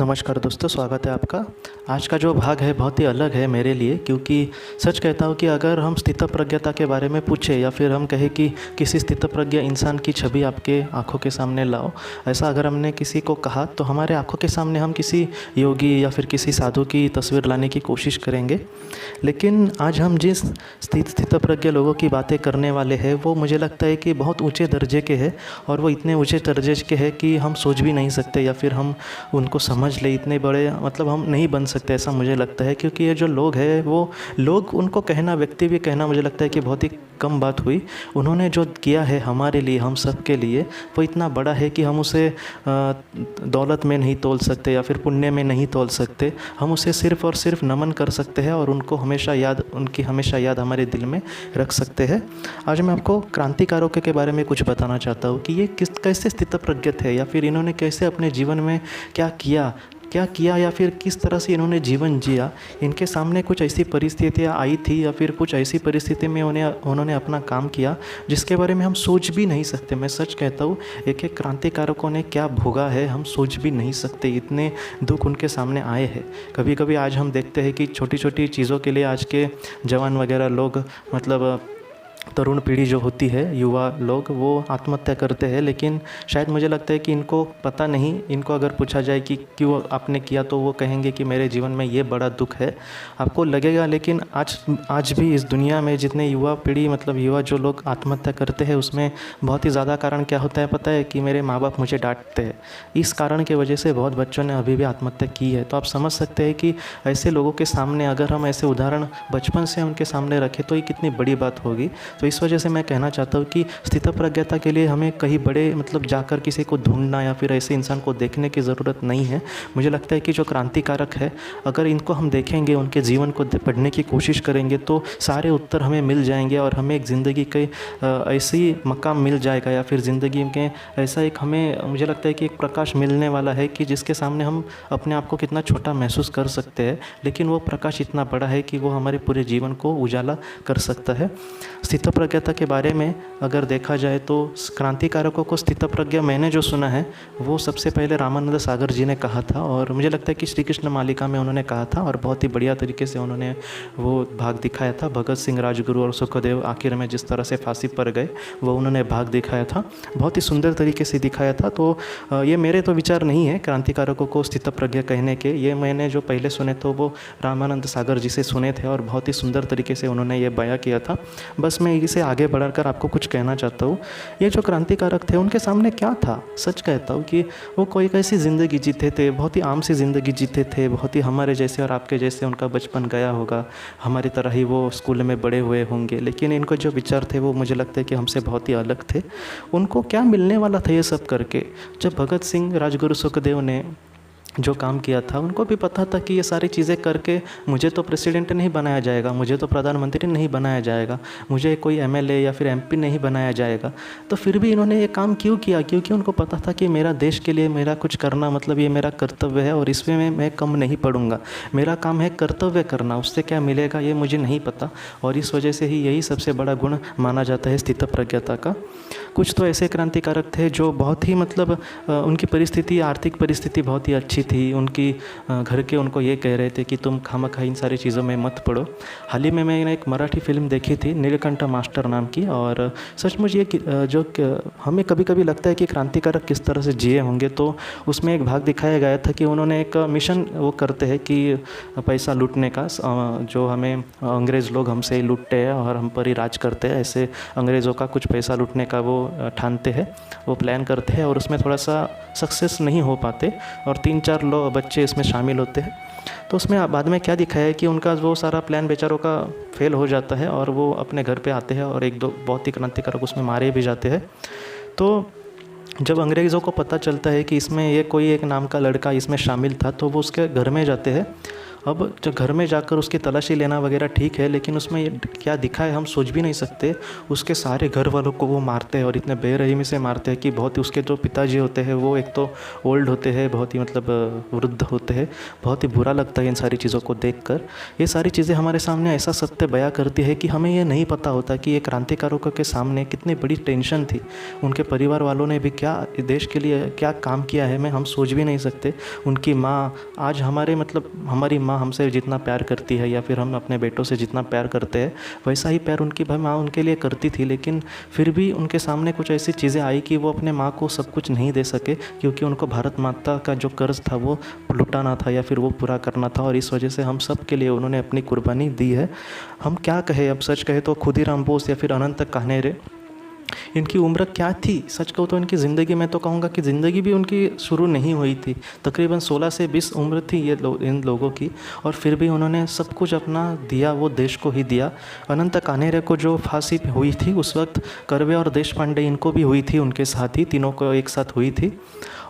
नमस्कार दोस्तों, स्वागत है आपका। आज का जो भाग है बहुत ही अलग है मेरे लिए, क्योंकि सच कहता हूँ कि अगर हम स्थितप्रज्ञता के बारे में पूछे या फिर हम कहें कि किसी स्थितप्रज्ञ इंसान की छवि आपके आंखों के सामने लाओ, ऐसा अगर हमने किसी को कहा तो हमारे आंखों के सामने हम किसी योगी या फिर किसी साधु की तस्वीर लाने की कोशिश करेंगे। लेकिन आज हम जिस स्थितप्रज्ञ लोगों की बातें करने वाले हैं वो मुझे लगता है कि बहुत ऊँचे दर्जे के हैं, और वो इतने ऊँचे दर्जे के हैं कि हम सोच भी नहीं सकते या फिर हम उनको समझ ले, इतने बड़े मतलब हम नहीं बन सकते, ऐसा मुझे लगता है। क्योंकि ये जो लोग हैं वो लोग उनको कहना, व्यक्ति भी कहना, मुझे लगता है कि बहुत ही कम बात हुई। उन्होंने जो किया है हमारे लिए, हम सब के लिए, वो इतना बड़ा है कि हम उसे दौलत में नहीं तोल सकते या फिर पुण्य में नहीं तोल सकते। हम उसे सिर्फ़ और सिर्फ नमन कर सकते हैं और उनको हमेशा याद, उनकी हमेशा याद हमारे दिल में रख सकते हैं। आज मैं आपको क्रांतिकारों के बारे में कुछ बताना चाहता हूँ कि ये कैसे स्थितप्रज्ञ थे या फिर इन्होंने कैसे अपने जीवन में क्या किया या फिर किस तरह से इन्होंने जीवन जिया। इनके सामने कुछ ऐसी परिस्थितियाँ आई थी या फिर कुछ ऐसी परिस्थिति में उन्होंने अपना काम किया जिसके बारे में हम सोच भी नहीं सकते। मैं सच कहता हूँ, एक एक क्रांतिकारकों ने क्या भोगा है हम सोच भी नहीं सकते, इतने दुख उनके सामने आए हैं। कभी कभी आज हम देखते हैं कि छोटी छोटी चीज़ों के लिए आज के जवान वगैरह लोग, मतलब तरुण पीढ़ी जो होती है, युवा लोग, वो आत्महत्या करते हैं। लेकिन शायद मुझे लगता है कि इनको पता नहीं, इनको अगर पूछा जाए कि क्यों आपने किया तो वो कहेंगे कि मेरे जीवन में ये बड़ा दुख है। आपको लगेगा, लेकिन आज भी इस दुनिया में जितने युवा पीढ़ी, मतलब युवा जो लोग आत्महत्या करते हैं, उसमें बहुत ही ज़्यादा कारण क्या होता है पता है? कि मेरे माँ बाप मुझे डांटते हैं। इस कारण की वजह से बहुत बच्चों ने अभी भी आत्महत्या की है। तो आप समझ सकते हैं कि ऐसे लोगों के सामने अगर हम ऐसे उदाहरण बचपन से उनके सामने रखें तो ये कितनी बड़ी बात होगी। तो इस वजह से मैं कहना चाहता हूँ कि स्थितप्रज्ञता के लिए हमें कहीं बड़े, मतलब जाकर किसी को ढूंढना या फिर ऐसे इंसान को देखने की ज़रूरत नहीं है। मुझे लगता है कि जो क्रांतिकारक है, अगर इनको हम देखेंगे, उनके जीवन को पढ़ने की कोशिश करेंगे तो सारे उत्तर हमें मिल जाएंगे और हमें एक ज़िंदगी के ऐसी मकाम मिल जाएगा या फिर ज़िंदगी के ऐसा एक, हमें मुझे लगता है कि एक प्रकाश मिलने वाला है कि जिसके सामने हम अपने आप को कितना छोटा महसूस कर सकते हैं, लेकिन वो प्रकाश इतना बड़ा है कि वो हमारे पूरे जीवन को उजाला कर सकता है। स्थितप्रज्ञता के बारे में अगर देखा जाए तो क्रांतिकारकों को स्थितप्रज्ञ मैंने जो सुना है वो सबसे पहले रामानंद सागर जी ने कहा था, और मुझे लगता है कि श्री कृष्ण मालिका में उन्होंने कहा था और बहुत ही बढ़िया तरीके से उन्होंने वो भाग दिखाया था। भगत सिंह, राजगुरु और सुखदेव आखिर में जिस तरह से फांसी पर गए, वो उन्होंने भाग दिखाया था, बहुत ही सुंदर तरीके से दिखाया था। तो ये मेरे तो विचार नहीं है क्रांतिकारकों को स्थितप्रज्ञ कहने के, ये मैंने जो पहले सुने तो वो रामानंद सागर जी से सुने थे और बहुत ही सुंदर तरीके से उन्होंने ये बयां किया था। बस मैं इसे आगे बढ़ाकर आपको कुछ कहना चाहता हूँ। ये जो क्रांतिकारक थे उनके सामने क्या था? सच कहता हूँ कि वो कोई कैसी ज़िंदगी जीते थे, बहुत ही आम सी ज़िंदगी जीते थे, बहुत ही हमारे जैसे और आपके जैसे उनका बचपन गया होगा, हमारी तरह ही वो स्कूल में बड़े हुए होंगे। लेकिन इनको जो विचार थे वो मुझे लगता है कि हमसे बहुत ही अलग थे। उनको क्या मिलने वाला था ये सब करके? जब भगत सिंह, राजगुरु, सुखदेव ने जो काम किया था, उनको भी पता था कि ये सारी चीज़ें करके मुझे तो प्रेसिडेंट नहीं बनाया जाएगा, मुझे तो प्रधानमंत्री नहीं बनाया जाएगा, मुझे कोई एमएलए या फिर एमपी नहीं बनाया जाएगा। तो फिर भी इन्होंने ये काम क्यों किया? क्योंकि उनको पता था कि मेरा देश के लिए मेरा कुछ करना, मतलब ये मेरा कर्तव्य है और इसमें मैं कम नहीं पड़ूंगा। मेरा काम है कर्तव्य करना, उससे क्या मिलेगा ये मुझे नहीं पता। और इस वजह से ही यही सबसे बड़ा गुण माना जाता है स्थितप्रज्ञता का। कुछ तो ऐसे क्रांतिकारक थे जो बहुत ही, मतलब उनकी परिस्थिति, आर्थिक परिस्थिति बहुत ही अच्छी थी। उनकी घर के उनको ये कह रहे थे कि तुम खामखा इन सारी चीज़ों में मत पड़ो। हाल ही में मैंने एक मराठी फिल्म देखी थी, नीलकंठ मास्टर नाम की, और सचमुच ये जो हमें कभी कभी लगता है कि क्रांतिकारक किस तरह से जिए होंगे, तो उसमें एक भाग दिखाया गया था कि उन्होंने एक मिशन वो करते हैं कि पैसा लूटने का, जो हमें अंग्रेज़ लोग हमसे लूटते हैं और हम पर ही राज करते हैं, ऐसे अंग्रेज़ों का कुछ पैसा लूटने का वो ठानते हैं, वो प्लान करते हैं और उसमें थोड़ा सा सक्सेस नहीं हो पाते और 3-4 लोग बच्चे इसमें शामिल होते हैं। तो उसमें बाद में क्या दिखाया है कि उनका वो सारा प्लान बेचारों का फेल हो जाता है और वो अपने घर पे आते हैं और 1-2 बहुत ही क्रांतिकारक उसमें मारे भी जाते हैं। तो जब अंग्रेज़ों को पता चलता है कि इसमें ये कोई एक नाम का लड़का इसमें शामिल था, तो वो उसके घर में जाते हैं अब जो घर में जाकर उसकी तलाशी लेना वगैरह ठीक है, लेकिन उसमें क्या दिखा है हम सोच भी नहीं सकते। उसके सारे घर वालों को वो मारते हैं और इतने बेरहमी से मारते हैं कि बहुत ही उसके जो पिताजी होते हैं वो एक तो ओल्ड होते हैं, बहुत ही मतलब वृद्ध होते हैं। बहुत ही बुरा लगता है इन सारी चीज़ों को देखकर। ये सारी चीज़ें हमारे सामने ऐसा सत्य बयां करती है कि हमें ये नहीं पता होता कि ये क्रांतिकारों के सामने कितनी बड़ी टेंशन थी। उनके परिवार वालों ने भी क्या देश के लिए क्या काम किया है, मैं हम सोच भी नहीं सकते। उनकी माँ आज हमारे मतलब हमारी माँ हमसे जितना प्यार करती है या फिर हम अपने बेटों से जितना प्यार करते हैं वैसा ही प्यार उनकी भाई माँ उनके लिए करती थी। लेकिन फिर भी उनके सामने कुछ ऐसी चीज़ें आई कि वो अपने माँ को सब कुछ नहीं दे सके, क्योंकि उनको भारत माता का जो कर्ज था वो लुटाना था या फिर वो पूरा करना था। और इस वजह से हम सब के लिए उन्होंने अपनी कुर्बानी दी है। हम क्या कहें, अब सच कहे तो खुदीराम बोस या फिर अनंत कान्हेरे, इनकी उम्र क्या थी? सच कहूँ तो इनकी ज़िंदगी, मैं तो कहूँगा कि ज़िंदगी भी उनकी शुरू नहीं हुई थी। तकरीबन 16 से 20 उम्र थी इन लोगों की, और फिर भी उन्होंने सब कुछ अपना दिया, वो देश को ही दिया। अनंत कान्हेरे को जो फांसी हुई थी उस वक्त कर्वे और देश पांडे इनको भी हुई थी, उनके साथ ही तीनों को एक साथ हुई थी।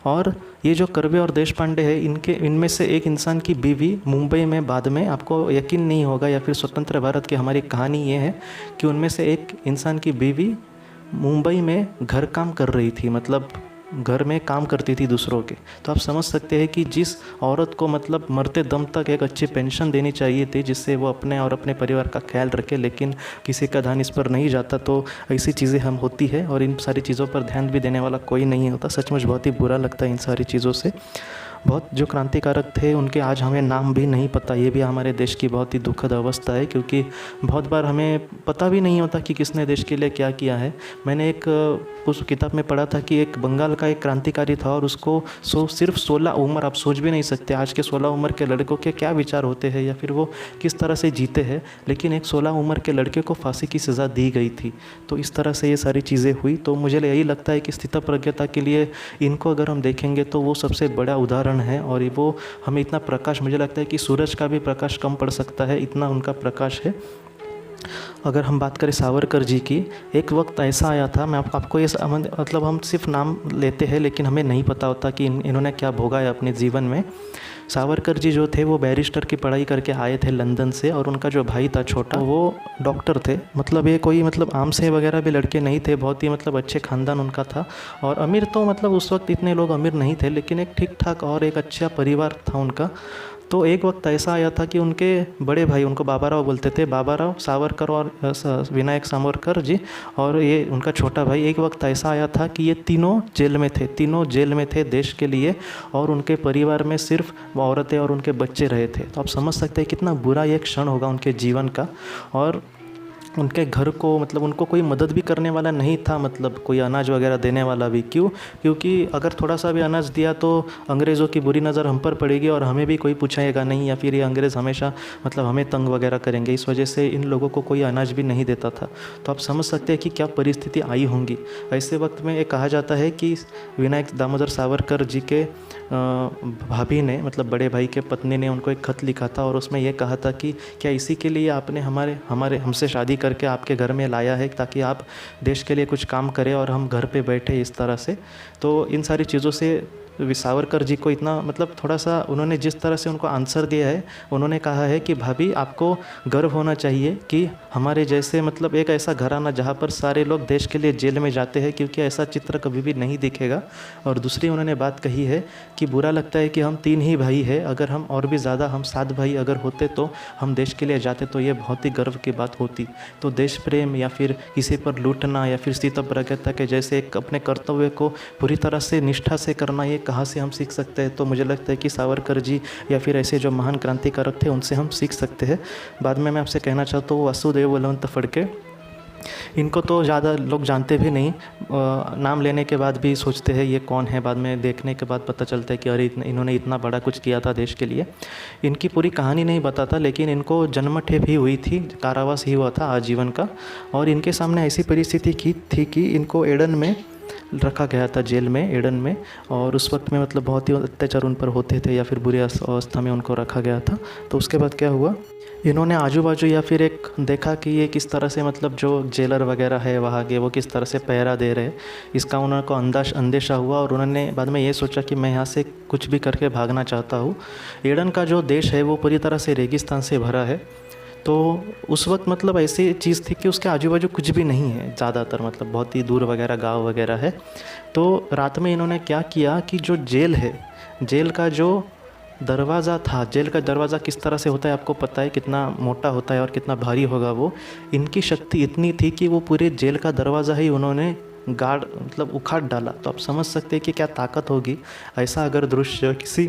और ये जो कर्वे और देश पांडे है इनमें से एक इंसान की बीवी मुंबई में बाद में, आपको यकीन नहीं होगा या फिर स्वतंत्र भारत की हमारी कहानी ये है कि उनमें से एक इंसान की बीवी मुंबई में घर काम कर रही थी, मतलब घर में काम करती थी दूसरों के। तो आप समझ सकते हैं कि जिस औरत को मतलब मरते दम तक एक अच्छी पेंशन देनी चाहिए थी जिससे वो अपने और अपने परिवार का ख्याल रखे, लेकिन किसी का ध्यान इस पर नहीं जाता। तो ऐसी चीज़ें हम होती है और इन सारी चीज़ों पर ध्यान भी देने वाला कोई नहीं होता। सचमुच बहुत ही बुरा लगता है इन सारी चीज़ों से। बहुत जो क्रांतिकारक थे उनके आज हमें नाम भी नहीं पता, ये भी हमारे देश की बहुत ही दुखद अवस्था है, क्योंकि बहुत बार हमें पता भी नहीं होता कि किसने देश के लिए क्या किया है। मैंने एक उस किताब में पढ़ा था कि एक बंगाल का एक क्रांतिकारी था और उसको सिर्फ 16 उम्र, आप सोच भी नहीं सकते आज के 16 उम्र के लड़कों के क्या विचार होते हैं या फिर वो किस तरह से जीते हैं, लेकिन एक 16 उम्र के लड़के को फांसी की सज़ा दी गई थी। तो इस तरह से ये सारी चीज़ें हुई। तो मुझे यही लगता है कि स्थितप्रज्ञता के लिए इनको अगर हम देखेंगे तो वो सबसे बड़ा उदाहरण है। और वो हमें इतना प्रकाश, मुझे लगता है कि सूरज का भी प्रकाश कम पड़ सकता है, इतना उनका प्रकाश है। अगर हम बात करें सावरकर जी की, एक वक्त ऐसा आया था, मैं आपको ये मतलब हम सिर्फ नाम लेते हैं लेकिन हमें नहीं पता होता कि इन्होंने क्या भोगा है अपने जीवन में। सावरकर जी जो थे वो बैरिस्टर की पढ़ाई करके आए थे लंदन से, और उनका जो भाई था छोटा वो डॉक्टर थे। मतलब ये कोई मतलब आम से वगैरह भी लड़के नहीं थे, बहुत ही मतलब अच्छे ख़ानदान उनका था। और अमीर तो मतलब उस वक्त इतने लोग अमीर नहीं थे, लेकिन एक ठीक ठाक और एक अच्छा परिवार था उनका। तो एक वक्त ऐसा आया था कि उनके बड़े भाई, उनको बाबा राव बोलते थे, बाबा राव सावरकर और विनायक सावरकर जी, और ये उनका छोटा भाई, एक वक्त ऐसा आया था कि ये तीनों जेल में थे, तीनों जेल में थे देश के लिए, और उनके परिवार में सिर्फ औरतें और उनके बच्चे रहे थे। तो आप समझ सकते हैं कितना बुरा ये क्षण होगा उनके जीवन का। और उनके घर को मतलब उनको कोई मदद भी करने वाला नहीं था, मतलब कोई अनाज वगैरह देने वाला भी। क्यों? क्योंकि अगर थोड़ा सा भी अनाज दिया तो अंग्रेज़ों की बुरी नज़र हम पर पड़ेगी और हमें भी कोई पूछेगा नहीं, या फिर ये अंग्रेज़ हमेशा मतलब हमें तंग वगैरह करेंगे। इस वजह से इन लोगों को कोई अनाज भी नहीं देता था। तो आप समझ सकते हैं कि क्या परिस्थिति आई होंगी। ऐसे वक्त में ये कहा जाता है कि विनायक दामोदर सावरकर जी के भाभी ने, मतलब बड़े भाई के पत्नी ने उनको एक खत लिखा था, और उसमें यह कहा था कि क्या इसी के लिए आपने हमसे शादी करके आपके घर में लाया है ताकि आप देश के लिए कुछ काम करें और हम घर पे बैठे इस तरह से। तो इन सारी चीज़ों से सावरकर जी को इतना मतलब थोड़ा सा उन्होंने जिस तरह से उनको आंसर दिया है, उन्होंने कहा है कि भाभी आपको गर्व होना चाहिए कि हमारे जैसे मतलब एक ऐसा घराना जहाँ पर सारे लोग देश के लिए जेल में जाते हैं, क्योंकि ऐसा चित्र कभी भी नहीं दिखेगा। और दूसरी उन्होंने बात कही है कि बुरा लगता है कि हम 3 ही भाई हैं, अगर हम और भी ज़्यादा हम 7 भाई अगर होते तो हम देश के लिए जाते तो ये बहुत ही गर्व की बात होती। तो देश प्रेम या फिर किसी पर लूटना या फिर स्थितप्रज्ञता के जैसे एक अपने कर्तव्य को पूरी तरह से निष्ठा से करना, ये कहाँ से हम सीख सकते हैं? तो मुझे लगता है कि सावरकर जी या फिर ऐसे जो महान क्रांतिकारक थे उनसे हम सीख सकते हैं। बाद में मैं आपसे कहना चाहता हूँ वासुदेव बलवंत फड़के, इनको तो ज़्यादा लोग जानते भी नहीं, नाम लेने के बाद भी सोचते हैं ये कौन है, बाद में देखने के बाद पता चलता है कि अरे इन्होंने इतना बड़ा कुछ किया था देश के लिए। इनकी पूरी कहानी नहीं बताता, लेकिन इनको जन्मठेप ही हुई थी, कारावास ही हुआ था आजीवन का। और इनके सामने ऐसी परिस्थिति की थी कि इनको एडन में रखा गया था जेल में, एडन में। और उस वक्त में मतलब बहुत ही अत्याचार उन पर होते थे या फिर बुरी अवस्था में उनको रखा गया था। तो उसके बाद क्या हुआ, इन्होंने आजू बाजू या फिर एक देखा कि ये किस तरह से मतलब जो जेलर वगैरह है वहाँ के, वो किस तरह से पहरा दे रहे हैं, इसका उनको अंदेशा हुआ। और उन्होंने बाद में ये सोचा कि मैं यहाँ से कुछ भी करके भागना चाहता हूँ। एडन का जो देश है वो पूरी तरह से रेगिस्तान से भरा है। तो उस वक्त मतलब ऐसी चीज़ थी कि उसके आजू बाजू कुछ भी नहीं है ज़्यादातर, मतलब बहुत ही दूर वगैरह गाँव वगैरह है। तो रात में इन्होंने क्या किया कि जो जेल है, जेल का जो दरवाज़ा था, जेल का दरवाज़ा किस तरह से होता है आपको पता है, कितना मोटा होता है और कितना भारी होगा वो। इनकी शक्ति इतनी थी कि वो पूरे जेल का दरवाज़ा ही उन्होंने गाड़ मतलब उखाड़ डाला। तो आप समझ सकते हैं कि क्या ताकत होगी। ऐसा अगर दृश्य किसी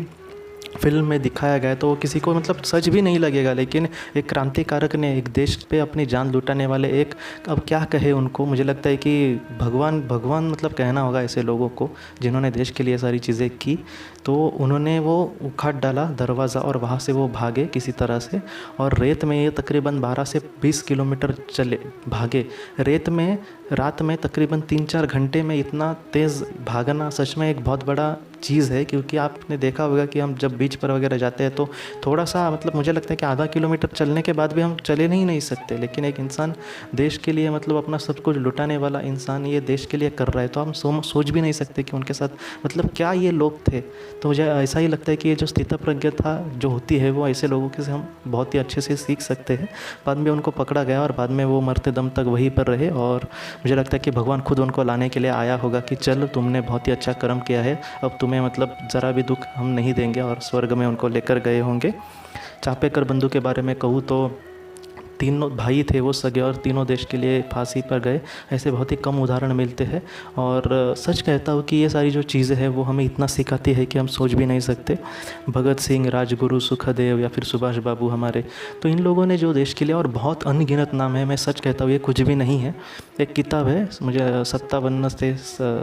फिल्म में दिखाया गया तो वो किसी को मतलब सच भी नहीं लगेगा, लेकिन एक क्रांतिकारक ने एक देश पे अपनी जान लुटाने वाले एक, अब क्या कहे उनको, मुझे लगता है कि भगवान भगवान मतलब कहना होगा ऐसे लोगों को जिन्होंने देश के लिए सारी चीज़ें की। तो उन्होंने वो उखाड़ डाला दरवाज़ा और वहाँ से वो भागे किसी तरह से। और रेत में ये तकरीबन 12 से 20 किलोमीटर चले भागे रेत में। रात में तकरीबन 3-4 घंटे में इतना तेज़ भागना सच में एक बहुत बड़ा चीज़ है, क्योंकि आपने देखा होगा कि हम जब बीच पर वगैरह जाते हैं तो थोड़ा सा मतलब मुझे लगता है कि आधा किलोमीटर चलने के बाद भी हम चले नहीं सकते, लेकिन एक इंसान देश के लिए मतलब अपना सब कुछ लुटाने वाला इंसान ये देश के लिए कर रहा है, तो हम सोच भी नहीं सकते कि उनके साथ मतलब क्या ये लोग थे। तो मुझे ऐसा ही लगता है कि ये जो स्थितप्रज्ञता जो होती है वो ऐसे लोगों के से हम बहुत ही अच्छे से सीख सकते हैं। बाद में उनको पकड़ा गया और बाद में वो मरते दम तक वहीं पर रहे। और मुझे लगता है कि भगवान खुद उनको लाने के लिए आया होगा कि चल तुमने बहुत ही अच्छा कर्म किया है, अब तुम्हें मतलब ज़रा भी दुख हम नहीं देंगे, और स्वर्ग में उनको लेकर गए होंगे। चापेकर बंधु के बारे में कहूँ तो तीनों भाई थे वो सगे, और तीनों देश के लिए फांसी पर गए। ऐसे बहुत ही कम उदाहरण मिलते हैं। और सच कहता हूँ कि ये सारी जो चीज़ें हैं वो हमें इतना सिखाती है कि हम सोच भी नहीं सकते। भगत सिंह, राजगुरु, सुखदेव या फिर सुभाष बाबू हमारे, तो इन लोगों ने जो देश के लिए, और बहुत अनगिनत नाम है, मैं सच कहता हूँ ये कुछ भी नहीं है। एक किताब है मुझे 57 से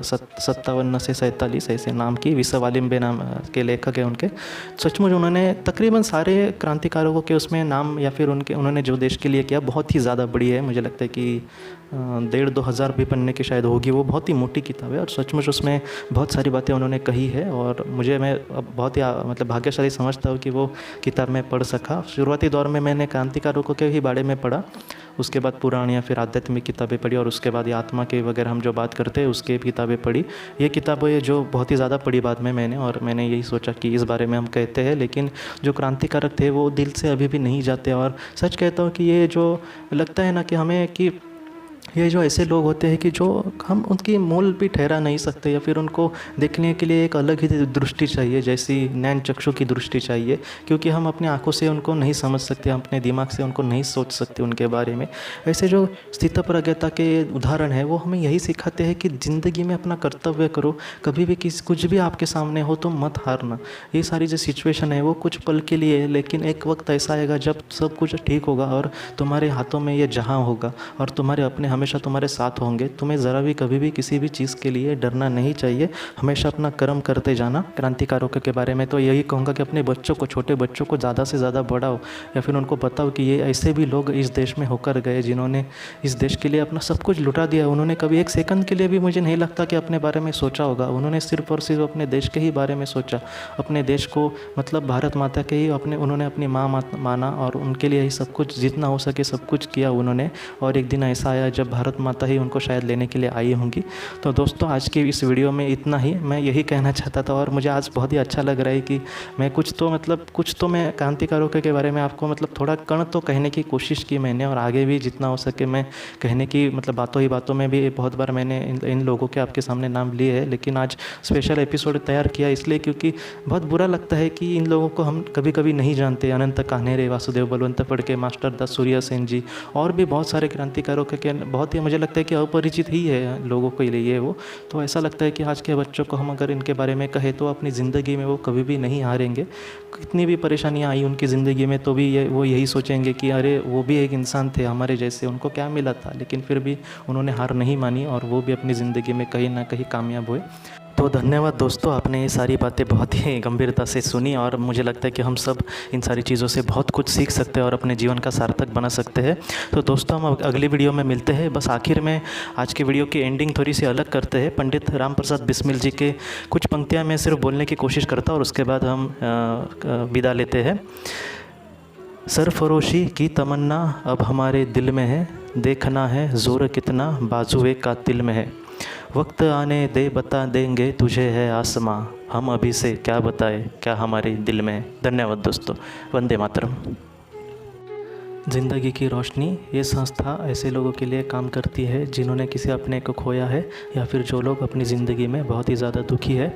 47 ऐसे नाम की, विश्ववालिम्बे नाम के लेखक है उनके। सचमुच उन्होंने तकरीबन सारे क्रांतिकारों के उसमें नाम या फिर उन्होंने जो देश के लिए किया बहुत ही ज़्यादा बड़ी है। मुझे लगता है कि 1,500-2 हज़ार भी पन्ने की शायद होगी। वो बहुत ही मोटी किताब है और सचमुच उसमें बहुत सारी बातें उन्होंने कही है। और मैं अब बहुत ही मतलब भाग्यशाली समझता हूँ कि वो किताब मैं पढ़ सका। शुरुआती दौर में मैंने क्रांतिकारों के ही बारे में पढ़ा, उसके बाद पुराण या फिर आध्यात्मिक किताबें पढ़ी, और उसके बाद ये आत्मा के वगैरह हम जो बात करते हैं उसके किताबें पढ़ी। ये किताबें जो बहुत ही ज़्यादा पढ़ी बाद में मैंने, और मैंने यही सोचा कि इस बारे में हम कहते हैं, लेकिन जो क्रांतिकारक थे वो दिल से अभी भी नहीं जाते। और सच कहता हूँ कि ये जो लगता है ना कि हमें कि ये जो ऐसे लोग होते हैं कि जो हम उनकी मोल भी ठहरा नहीं सकते, या फिर उनको देखने के लिए एक अलग ही दृष्टि चाहिए, जैसी नैन चक्षु की दृष्टि चाहिए, क्योंकि हम अपनी आंखों से उनको नहीं समझ सकते, हम अपने दिमाग से उनको नहीं सोच सकते उनके बारे में। ऐसे जो स्थितप्रज्ञता के उदाहरण है वो हमें यही सिखाते हैं कि ज़िंदगी में अपना कर्तव्य करो, कभी भी कुछ भी आपके सामने हो तो मत हारना। ये सारी जो सिचुएशन है वो कुछ पल के लिए है, लेकिन एक वक्त ऐसा आएगा जब सब कुछ ठीक होगा और तुम्हारे हाथों में ये जहां होगा, और तुम्हारे अपने हमेशा तुम्हारे साथ होंगे। तुम्हें ज़रा भी कभी भी किसी भी चीज़ के लिए डरना नहीं चाहिए, हमेशा अपना कर्म करते जाना। क्रांतिकारों के बारे में तो यही कहूँगा कि अपने बच्चों को, छोटे बच्चों को ज़्यादा से ज़्यादा बढ़ाओ, या फिर उनको बताओ कि ये ऐसे भी लोग इस देश में होकर गए जिन्होंने इस देश के लिए अपना सब कुछ लुटा दिया। उन्होंने कभी एक सेकंड के लिए भी मुझे नहीं लगता कि अपने बारे में सोचा होगा। उन्होंने सिर्फ और सिर्फ अपने देश के ही बारे में सोचा, अपने देश को मतलब भारत माता के ही उन्होंने अपनी माँ माना, और उनके लिए ही सब कुछ जितना हो सके सब कुछ किया उन्होंने। और एक दिन ऐसा आया जब भारत माता ही उनको शायद लेने के लिए आई होंगी। तो दोस्तों आज की इस वीडियो में इतना ही, मैं यही कहना चाहता था। और मुझे आज बहुत ही अच्छा लग रहा है कि मैं कुछ तो मैं क्रांतिकारों के बारे में आपको मतलब थोड़ा कण तो कहने की कोशिश की मैंने, और आगे भी जितना हो सके मैं कहने की मतलब बातों ही बातों में भी बहुत बार मैंने इन लोगों के आपके सामने नाम लिए हैं। लेकिन आज स्पेशल एपिसोड तैयार किया इसलिए क्योंकि बहुत बुरा लगता है कि इन लोगों को हम कभी कभी नहीं जानते। अनंत कान्हेरे, वासुदेव बलवंत फड़के, मास्टर दास सूर्य सेन जी, और भी बहुत सारे क्रांतिकारों के बहुत ही मुझे लगता है कि अपरिचित ही है लोगों के लिए वो। तो ऐसा लगता है कि आज के बच्चों को हम अगर इनके बारे में कहें तो अपनी ज़िंदगी में वो कभी भी नहीं हारेंगे। कितनी भी परेशानियाँ आई उनकी ज़िंदगी में तो भी वो यही सोचेंगे कि अरे वो भी एक इंसान थे हमारे जैसे, उनको क्या मिला था, लेकिन फिर भी उन्होंने हार नहीं मानी और वो भी अपनी ज़िंदगी में कहीं ना कहीं कामयाब हुए। तो धन्यवाद दोस्तों, आपने ये सारी बातें बहुत ही गंभीरता से सुनी और मुझे लगता है कि हम सब इन सारी चीज़ों से बहुत कुछ सीख सकते हैं और अपने जीवन का सार्थक बना सकते हैं। तो दोस्तों, हम अगली वीडियो में मिलते हैं। बस आखिर में आज के वीडियो की एंडिंग थोड़ी सी अलग करते हैं। पंडित राम प्रसाद बिस्मिल जी के कुछ पंक्तियाँ मैं सिर्फ बोलने की कोशिश करता हूँ और उसके बाद हम विदा लेते हैं। सरफरोशी की तमन्ना अब हमारे दिल में है, देखना है ज़ोर कितना बाजुए कातिल में है। वक्त आने दे बता देंगे तुझे है आसमां, हम अभी से क्या बताए क्या हमारे दिल में है। धन्यवाद दोस्तों, वंदे मातरम। ज़िंदगी की रोशनी ये संस्था ऐसे लोगों के लिए काम करती है जिन्होंने किसी अपने को खोया है या फिर जो लोग अपनी ज़िंदगी में बहुत ही ज़्यादा दुखी है।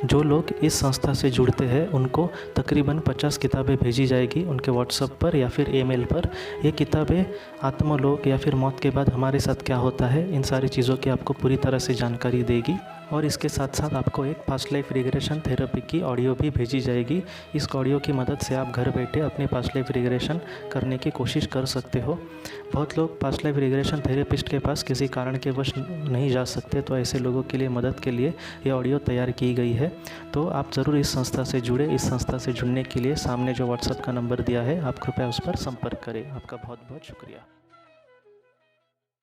जो लोग इस संस्था से जुड़ते हैं उनको तकरीबन 50 किताबें भेजी जाएगी उनके व्हाट्सएप पर या फिर ईमेल पर। ये किताबें आत्मलोक या फिर मौत के बाद हमारे साथ क्या होता है इन सारी चीज़ों की आपको पूरी तरह से जानकारी देगी। और इसके साथ साथ आपको एक पास्ट लाइफ रिग्रेशन थेरेपी की ऑडियो भी भेजी जाएगी। इस ऑडियो की मदद से आप घर बैठे अपने पास्ट लाइफ रिग्रेशन करने की कोशिश कर सकते हो। बहुत लोग पास्ट लाइफ रिग्रेशन थेरेपिस्ट के पास किसी कारण के वश नहीं जा सकते, तो ऐसे लोगों के लिए मदद के लिए ये ऑडियो तैयार की गई है। तो आप ज़रूर इस संस्था से जुड़े। इस संस्था से जुड़ने के लिए सामने जो व्हाट्सएप का नंबर दिया है आप कृपया उस पर संपर्क करें। आपका बहुत बहुत शुक्रिया।